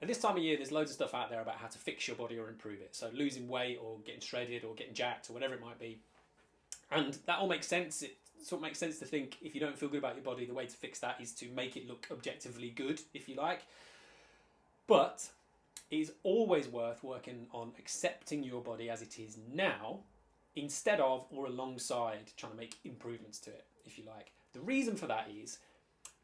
At this time of year, there's loads of stuff out there about how to fix your body or improve it. So losing weight or getting shredded or getting jacked or whatever it might be. And that all makes sense. It sort of makes sense to think if you don't feel good about your body, the way to fix that is to make it look objectively good, if you like. But it is always worth working on accepting your body as it is now, instead of or alongside trying to make improvements to it, if you like. The reason for that is,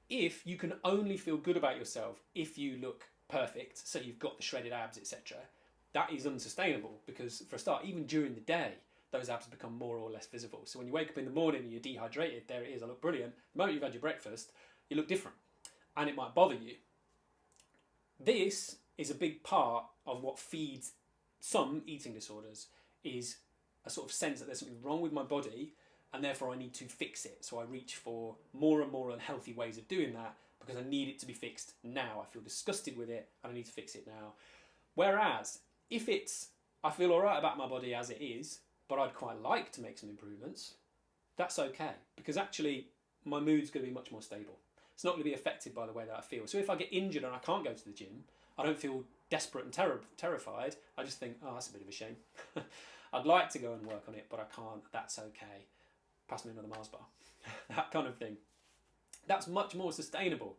if you can only feel good about yourself if you look perfect, so you've got the shredded abs, etc., that is unsustainable, because for a start, even during the day, those abs become more or less visible. So when you wake up in the morning and you're dehydrated, there it is, I look brilliant. The moment you've had your breakfast, you look different, and it might bother you. This is a big part of what feeds some eating disorders, is a sort of sense that there's something wrong with my body and therefore I need to fix it. So I reach for more and more unhealthy ways of doing that because I need it to be fixed now. I feel disgusted with it and I need to fix it now. Whereas if it's, I feel all right about my body as it is, but I'd quite like to make some improvements, that's okay, because actually my mood's going to be much more stable. It's not going to be affected by the way that I feel. So if I get injured and I can't go to the gym, I don't feel desperate and terrified. I just think, oh, that's a bit of a shame. I'd like to go and work on it, but I can't. That's okay. Pass me another Mars bar. That kind of thing. That's much more sustainable.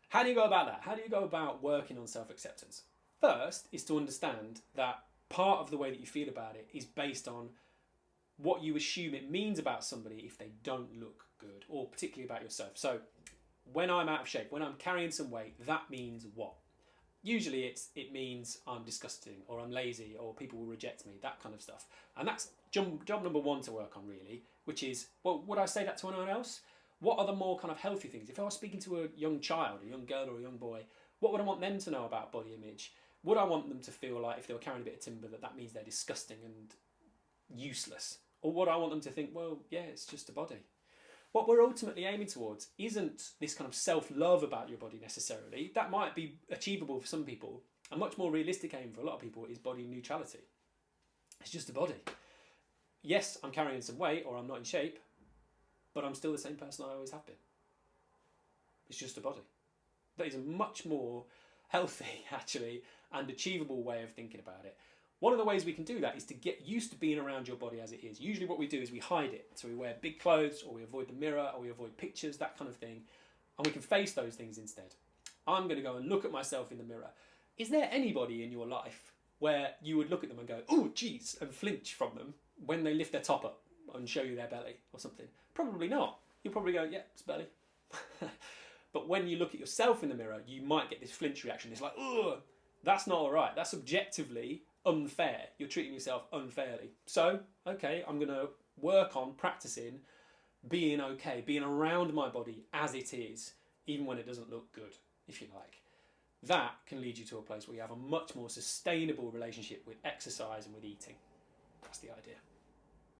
How do you go about that? How do you go about working on self-acceptance? First is to understand that part of the way that you feel about it is based on what you assume it means about somebody if they don't look good, or particularly about yourself. So when I'm out of shape, when I'm carrying some weight, that means what? Usually it means I'm disgusting, or I'm lazy, or people will reject me, that kind of stuff. And that's job number one to work on, really, which is, well, would I say that to anyone else? What are the more kind of healthy things? If I was speaking to a young child, a young girl or a young boy, what would I want them to know about body image? Would I want them to feel like if they were carrying a bit of timber that means they're disgusting and useless? Or would I want them to think, well, yeah, it's just a body? What we're ultimately aiming towards isn't this kind of self-love about your body necessarily. That might be achievable for some people. A much more realistic aim for a lot of people is body neutrality. It's just a body. Yes, I'm carrying some weight or I'm not in shape, but I'm still the same person I always have been. It's just a body. That is a much more healthy, actually, and achievable way of thinking about it. One of the ways we can do that is to get used to being around your body as it is. Usually what we do is we hide it. So we wear big clothes, or we avoid the mirror, or we avoid pictures, that kind of thing. And we can face those things instead. I'm going to go and look at myself in the mirror. Is there anybody in your life where you would look at them and go, oh, geez, and flinch from them when they lift their top up and show you their belly or something? Probably not. You'll probably go, yeah, it's belly. But when you look at yourself in the mirror, you might get this flinch reaction. It's like, ugh, that's not all right. That's objectively unfair. You're treating yourself unfairly. So, okay, I'm going to work on practicing being okay, being around my body as it is, even when it doesn't look good, if you like. That can lead you to a place where you have a much more sustainable relationship with exercise and with eating. That's the idea.